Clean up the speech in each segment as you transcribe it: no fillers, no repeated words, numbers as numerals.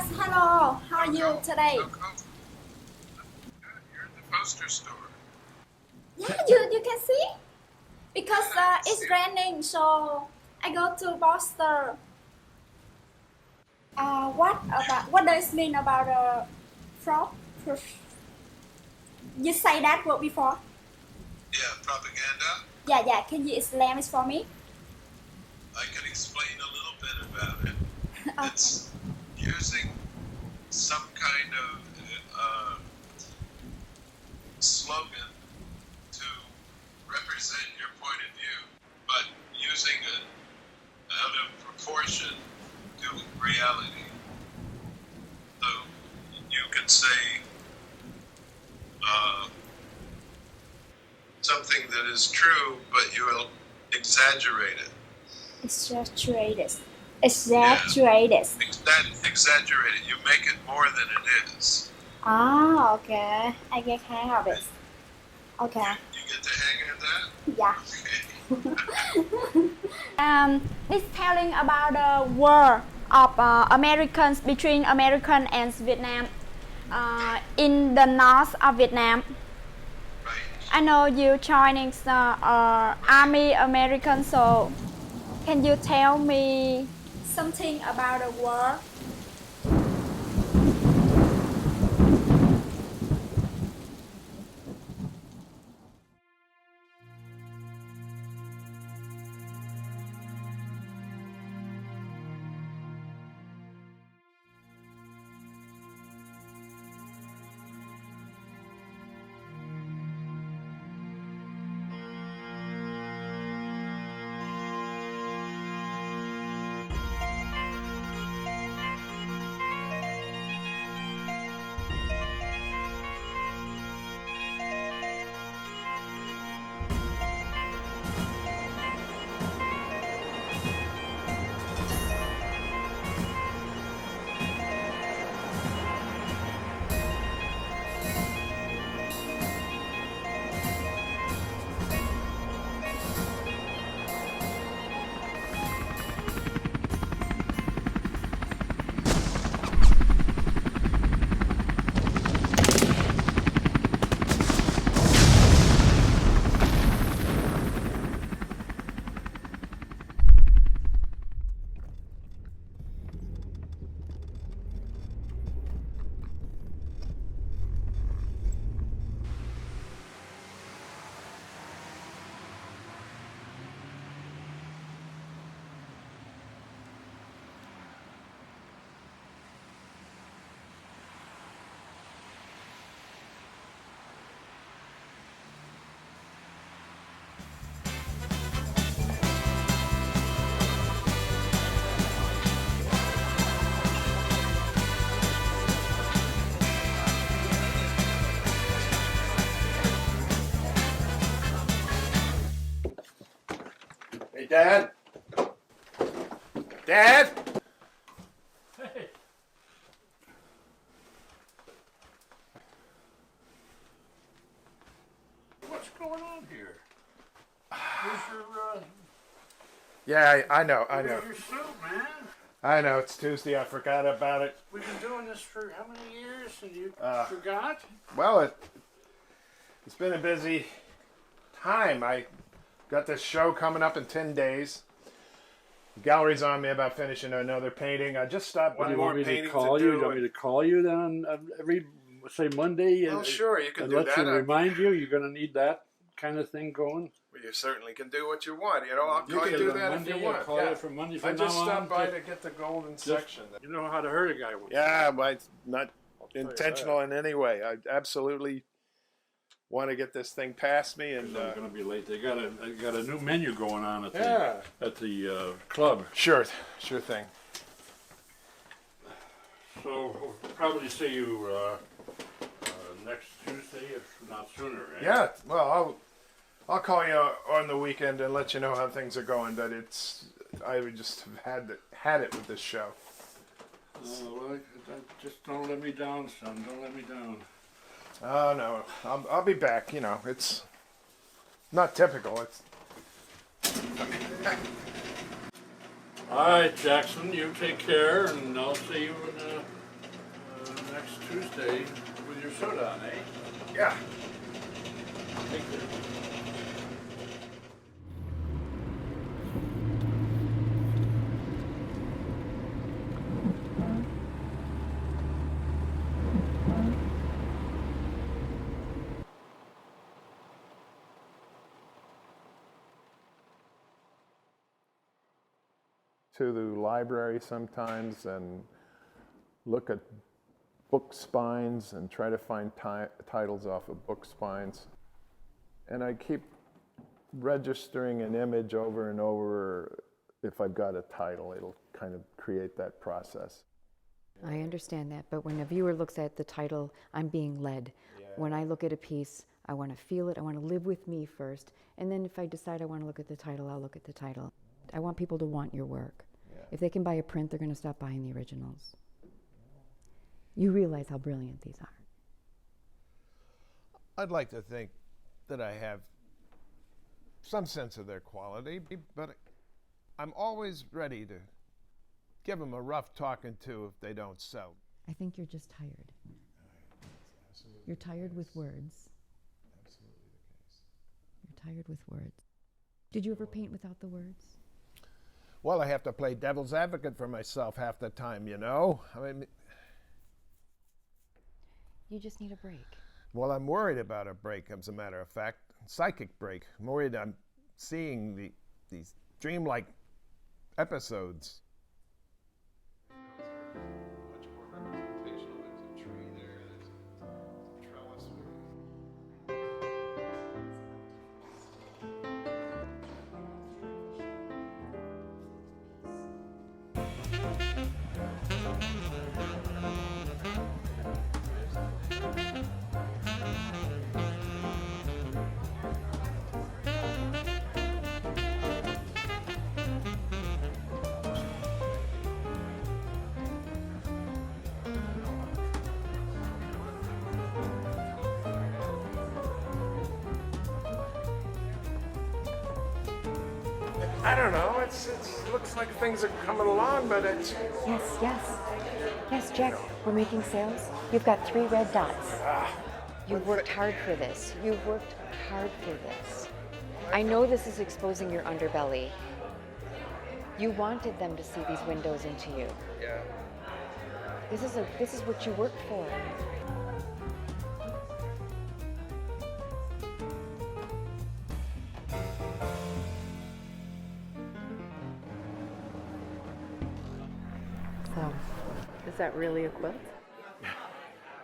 Yes, hello. How are you today? You're in the poster store. Yeah, you can see because it's raining, so I go to Boston. What does it mean about fraud? You say that word before? Yeah, propaganda. Yeah. Can you explain it for me? I can explain a little bit about it. Okay. It's using some kind of slogan to represent your point of view, but using it out of proportion to reality. So you can say uh, something that is true, but you will exaggerate it. Exaggerated. Yeah, Exaggerated. exaggerate it. You make it more than it is. Ah, okay. I get hang of it. Okay. You get the hang of that? Yeah. Okay. This telling about the war of Americans between American and Vietnam in the north of Vietnam. Right. I know you joining the Army American, so can you tell me something about the war? Hey, Dad? Dad? Hey. What's going on here? Where's your, Yeah, I know. where's your suit, man? I know, it's Tuesday. I forgot about it. We've been doing this for how many years and you forgot? Well, it's been a busy time. I got this show coming up in 10 days. The gallery's on me about finishing another painting. I just stopped What by do you more want me to paintings call to you? do. Do you want me to call you then every, say Monday? Oh, sure, you can and do let that. you remind you you're going to need that kind of thing going? Well, you certainly can do what you want. You know, I'll call can you do on that Monday, if you I'll want. call you from Monday from I just now on. stopped by to get the golden section. You know how to hurt a guy with Yeah, but it's not tell you intentional in any way. I absolutely want to get this thing past me, and I'm going to be late. They got a new menu going on at yeah, the club. sure thing. So we'll probably see you next Tuesday, if not sooner. Right? Yeah, well, I'll call you on the weekend and let you know how things are going. But I would just have had it with this show. Well, just don't let me down, son. Don't let me down. Oh no, I'll be back. You know, it's not typical. It's All right, Jackson. You take care, and I'll see you in next Tuesday with your soda on, eh? Yeah. Take care. To the library sometimes and look at book spines and try to find titles off of book spines. And I keep registering an image over and over. If I've got a title, it'll kind of create that process. I understand that, but when a viewer looks at the title, I'm being led. Yeah. When I look at a piece, I want to feel it, I want to live with me first, and then if I decide I want to look at the title, I'll look at the title. I want people to want your work. Yeah. If they can buy a print, they're going to stop buying the originals. You realize how brilliant these are. I'd like to think that I have some sense of their quality, but I'm always ready to give them a rough talking to if they don't sell. I think you're just tired. You're tired with words. Absolutely the case. You're tired with words. Did you ever paint without the words? Well, I have to play devil's advocate for myself half the time, you know? I mean, you just need a break. Well, I'm worried about a break, as a matter of fact. Psychic break. I'm worried I'm seeing these dreamlike episodes. Much more representational. There's a tree there, there's a trellis. I don't know. It looks like things are coming along, but it's... Yes, Jack, we're making sales. You've got 3 red dots. You've worked hard for this. You've worked hard for this. I know this is exposing your underbelly. You wanted them to see these windows into you. Yeah. This is what you worked for. So, is that really a quilt?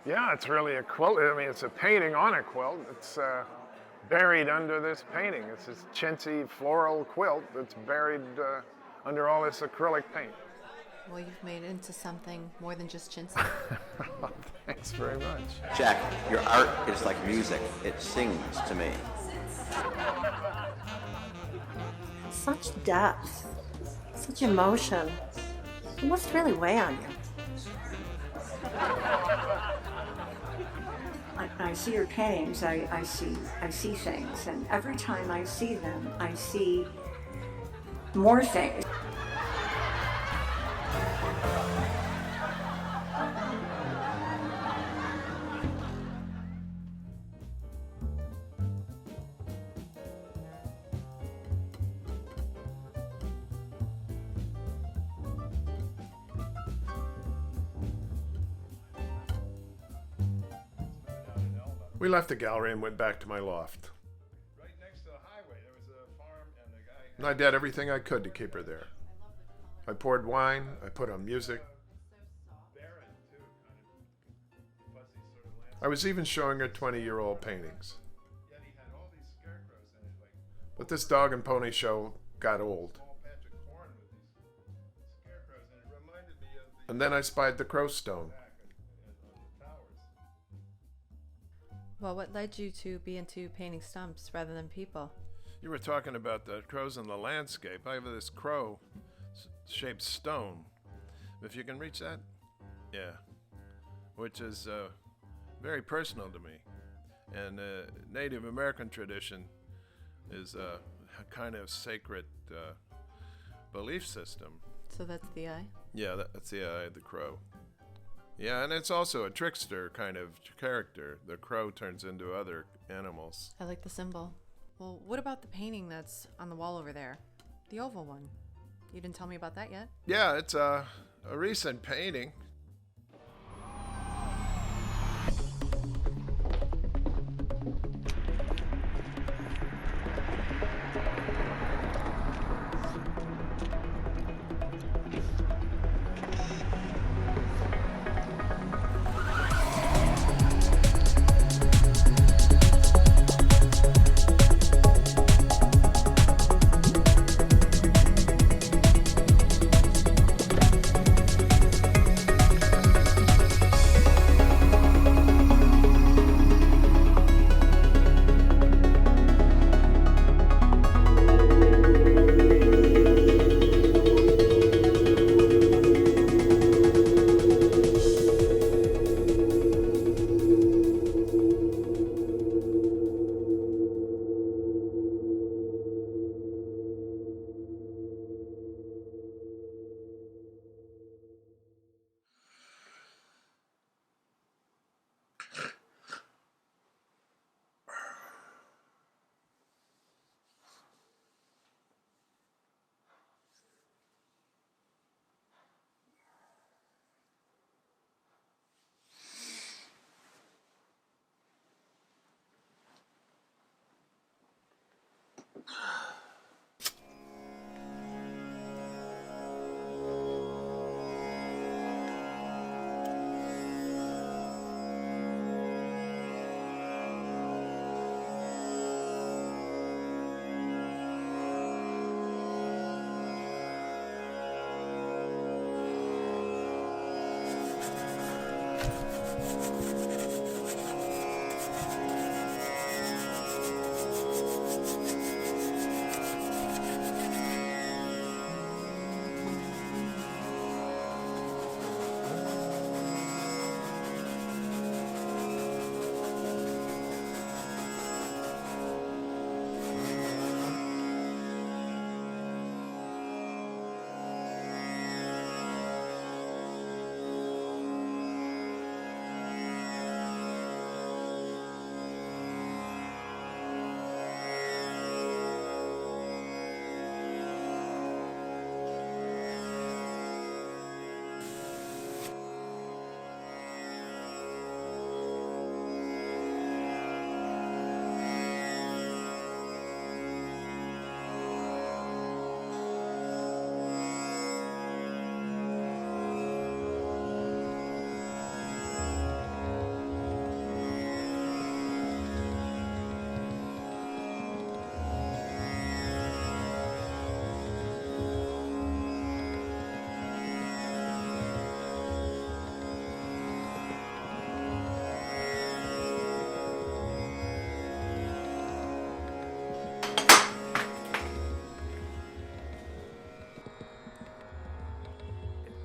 Yeah, it's really a quilt. I mean, it's a painting on a quilt. It's buried under this painting. It's this chintzy floral quilt that's buried under all this acrylic paint. Well, you've made it into something more than just chintzy. Thanks very much. Jack, your art is like music. It sings to me. Such depth, such emotion. It must really weigh on you. I see your paintings, I see things, and every time I see them, I see more things. We left the gallery and went back to my loft. Right next to the highway, there was a farm, and the guy... And I did everything I could to keep her there. I poured wine, I put on music. I was even showing her 20-year-old paintings. But this dog and pony show got old. And then I spied the crow stone. Well, what led you to be into painting stumps rather than people? You were talking about the crows in the landscape. I have this crow-shaped stone. If you can reach that? Yeah. Which is very personal to me. And Native American tradition is a kind of sacred belief system. So that's the eye? Yeah, that's the eye of the crow. Yeah, and it's also a trickster kind of character. The crow turns into other animals. I like the symbol. Well, what about the painting that's on the wall over there? The oval one. You didn't tell me about that yet. Yeah, it's a recent painting.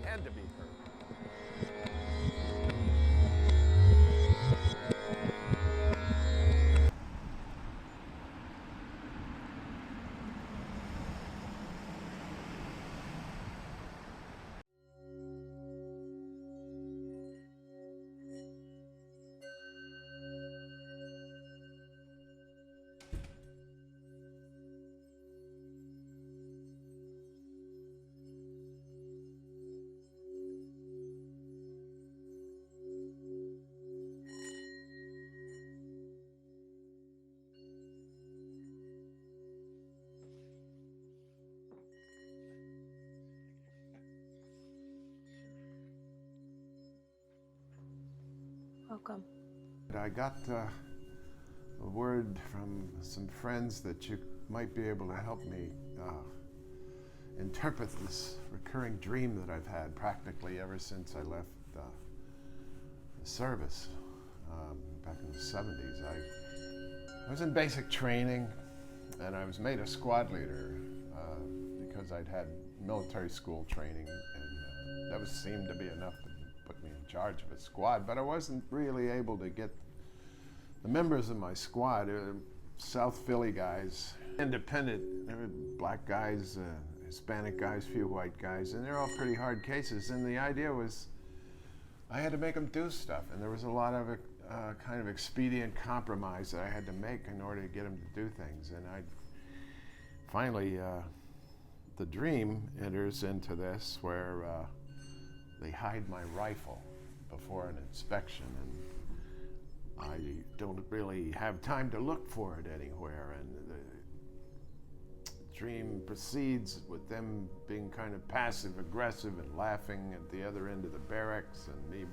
Had to be her. Welcome. I got a word from some friends that you might be able to help me interpret this recurring dream that I've had practically ever since I left the service back in the 70s. I was in basic training and I was made a squad leader because I'd had military school training, and that seemed to be enough to put me in charge of a squad, but I wasn't really able to get the members of my squad. South Philly guys, independent. There were black guys, Hispanic guys, few white guys, and they're all pretty hard cases. And the idea was, I had to make them do stuff, and there was a lot of kind of expedient compromise that I had to make in order to get them to do things. And I finally, the dream enters into this where they hide my rifle before an inspection, and I don't really have time to look for it anywhere. And the dream proceeds with them being kind of passive aggressive and laughing at the other end of the barracks, and me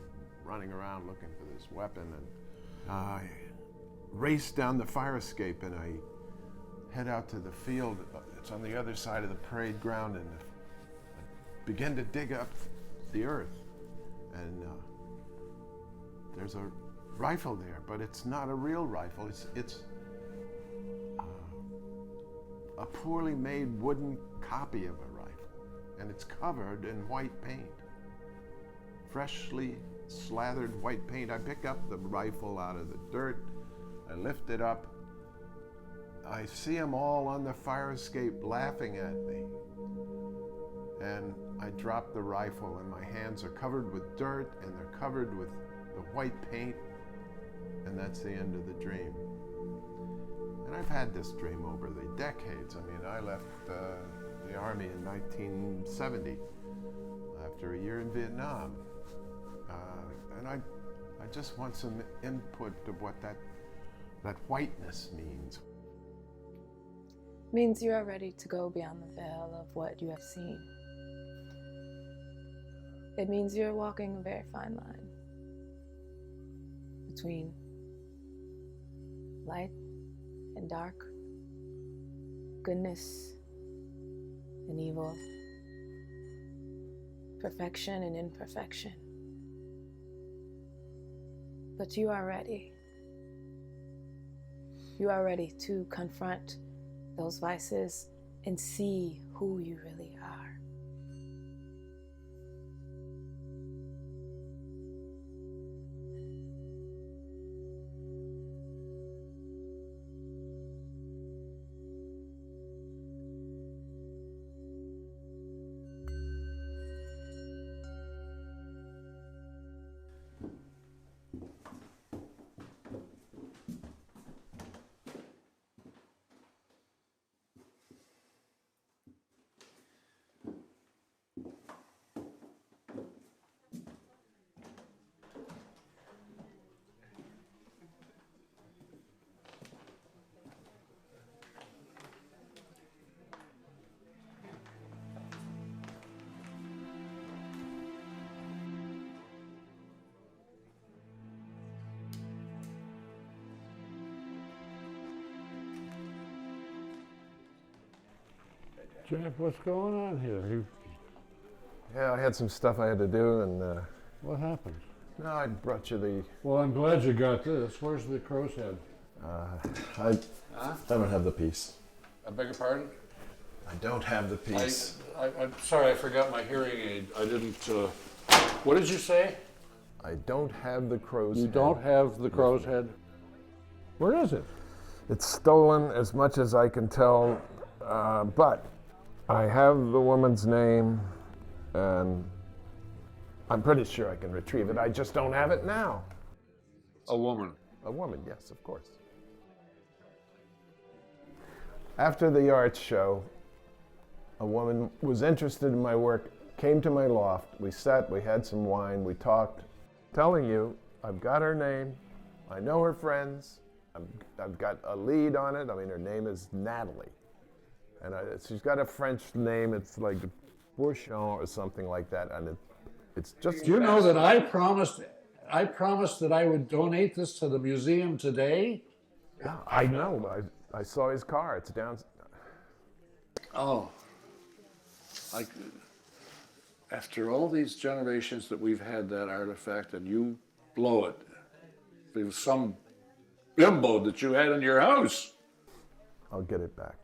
running around looking for this weapon. And I race down the fire escape, and I head out to the field. It's on the other side of the parade ground, and I begin to dig up the earth. And there's a rifle there, but it's not a real rifle. It's a poorly made wooden copy of a rifle, and it's covered in white paint. Freshly slathered white paint. I pick up the rifle out of the dirt, I lift it up, I see them all on the fire escape laughing at me, and I drop the rifle, and my hands are covered with dirt, and they're covered with the white paint, and that's the end of the dream. And I've had this dream over the decades. I mean, I left the Army in 1970 after a year in Vietnam. And I just want some input of what that whiteness means. Means you are ready to go beyond the veil of what you have seen. It means you're walking a very fine line between light and dark, goodness and evil, perfection and imperfection. But you are ready. You are ready to confront those vices and see who you really are. Jeff, what's going on here? Yeah, I had some stuff I had to do, and What happened? no, I brought you the. Well, I'm glad you got this. Where's the crow's head? I don't have the piece. I beg your pardon? I don't have the piece. I'm sorry, I forgot my hearing aid. I didn't. What did you say? I don't have the crow's head. You don't have the crow's head? Where is it? It's stolen, as much as I can tell, but I have the woman's name, and I'm pretty sure I can retrieve it. I just don't have it now. A woman. A woman, yes, of course. After the art show, a woman was interested in my work, came to my loft. We sat, we had some wine, we talked. Telling you, I've got her name, I know her friends, I've got a lead on it. I mean, her name is Natalie. And she's got a French name, it's like Bourchon or something like that, and it's just... Do you know that I promised that I would donate this to the museum today? Yeah, I know. I saw his car. It's down. Oh. After all these generations that we've had that artifact, and you blow it. It was some bimbo that you had in your house. I'll get it back.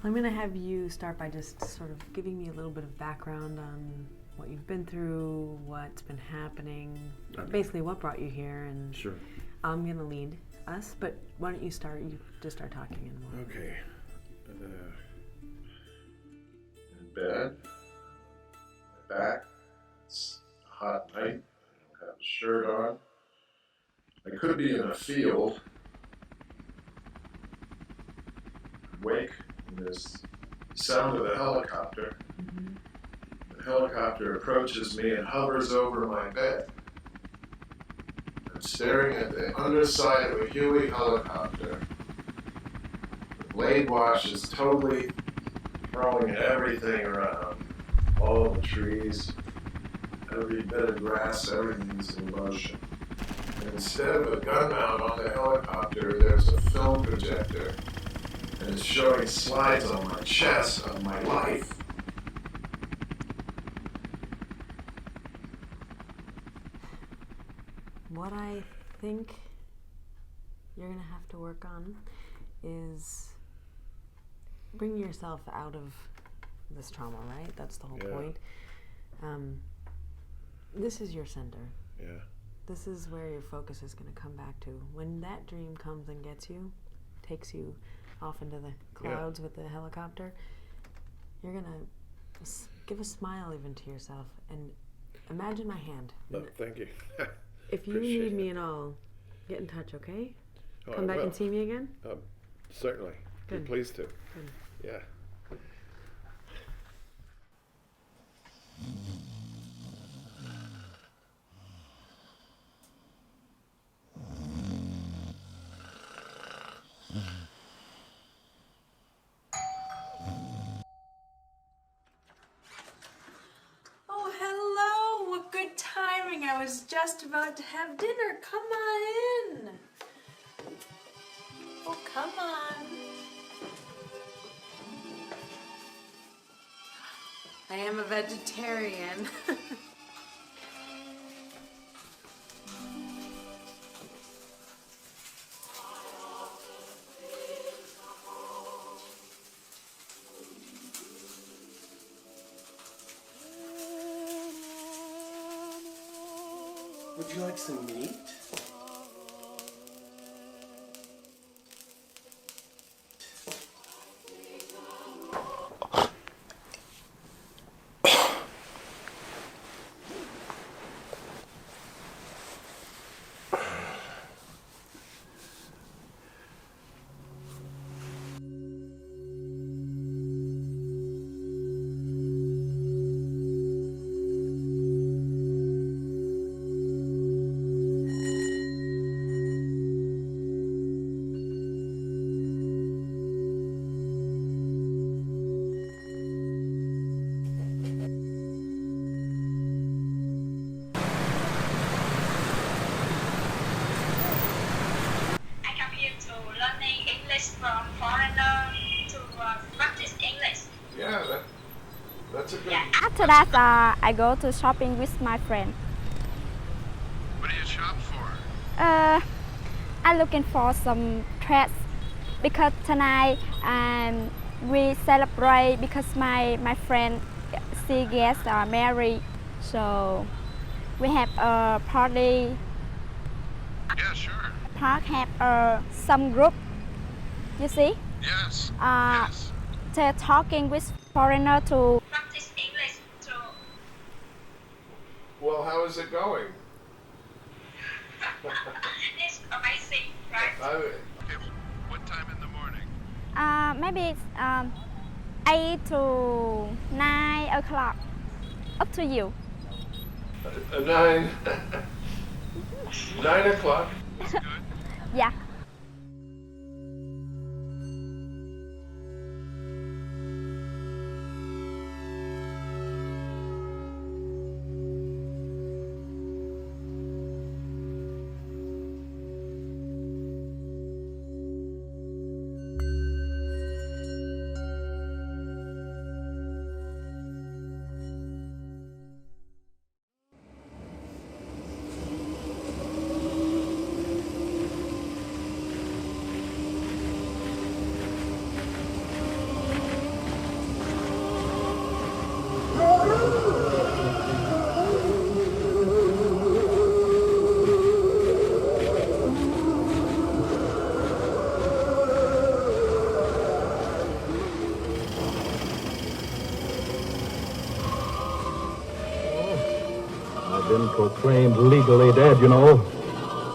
I'm going to have you start by just sort of giving me a little bit of background on what you've been through, what's been happening, basically what brought you here, and Sure. I'm going to lead us, but why don't you just start talking in more. Okay. In bed, my back, it's a hot night, I don't have a shirt on. I could be in a field. Wake, and there's the sound of a helicopter. The helicopter approaches me and hovers over my bed. I'm staring at the underside of a Huey helicopter. The blade wash is totally throwing everything around. All the trees, every bit of grass, everything's in motion. And instead of a gun mount on the helicopter, there's a film projector. And it's showing slides on my chest of my life. What I think you're going to have to work on is bring yourself out of this trauma, right? That's the whole point. This is your center. Yeah. This is where your focus is going to come back to. When that dream comes and gets you, takes you off into the clouds with the helicopter, you're going to give a smile even to yourself and imagine my hand. No, thank you. If you need me at all, get in touch, okay? Oh, Come back and see me again? Certainly. Good. Be pleased to. Good. Yeah. Oh, hello. What good timing. I was just about to have dinner. Come on in. Oh, come on. I am a vegetarian. Would you like some meat? From foreigner to practice English. Yeah, that's a good... After that, I go to shopping with my friend. What do you shop for? I'm looking for some dress because tonight we celebrate because my friend she gets married, so we have a party. Yeah, sure. Park have some group. You see? Yes. Yes. They're talking with foreigner to practice English. Well, how is it going? It's amazing, right? Okay, what time in the morning? Maybe it's 8 to 9 o'clock. Up to you. 9 o'clock. That's good. Yeah. I've been proclaimed legally dead, you know.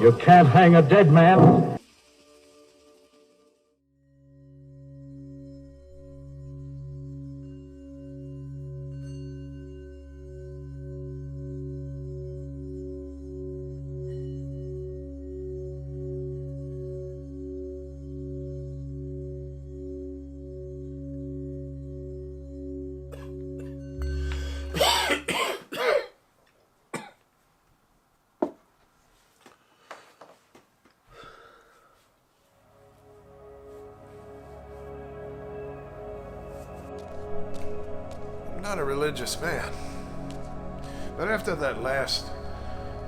You can't hang a dead man. I'm not a religious man. But after that last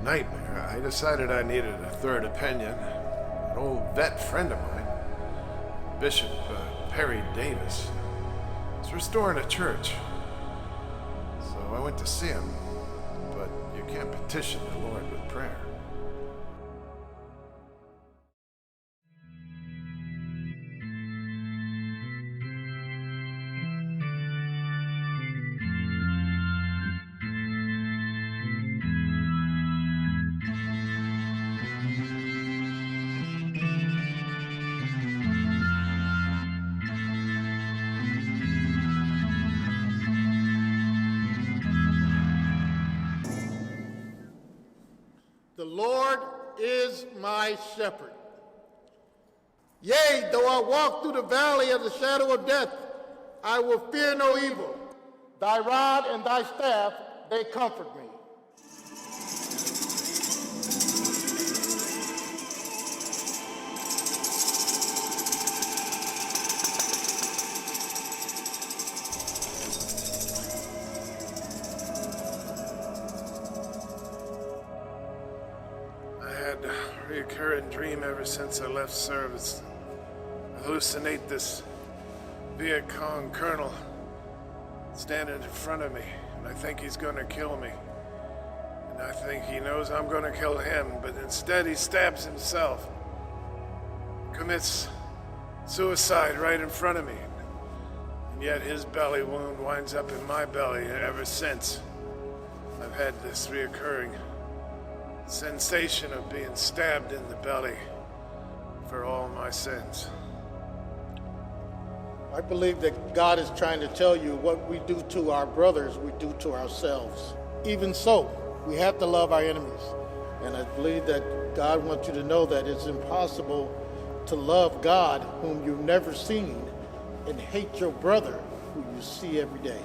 nightmare, I decided I needed a third opinion. An old vet friend of mine, Bishop Perry Davis, is restoring a church. So I went to see him, but you can't petition the Lord with prayer. The Lord is my shepherd. Yea, though I walk through the valley of the shadow of death, I will fear no evil. Thy rod and thy staff, they comfort me. Recurrent dream ever since I left service. I hallucinate this Viet Cong colonel standing in front of me, and I think he's gonna kill me. And I think he knows I'm gonna kill him, but instead he stabs himself. Commits suicide right in front of me. And yet his belly wound winds up in my belly, and ever since I've had this reoccurring sensation of being stabbed in the belly for all my sins. I believe that God is trying to tell you what we do to our brothers, we do to ourselves. Even so, we have to love our enemies. And I believe that God wants you to know that it's impossible to love God, whom you've never seen, and hate your brother, who you see every day.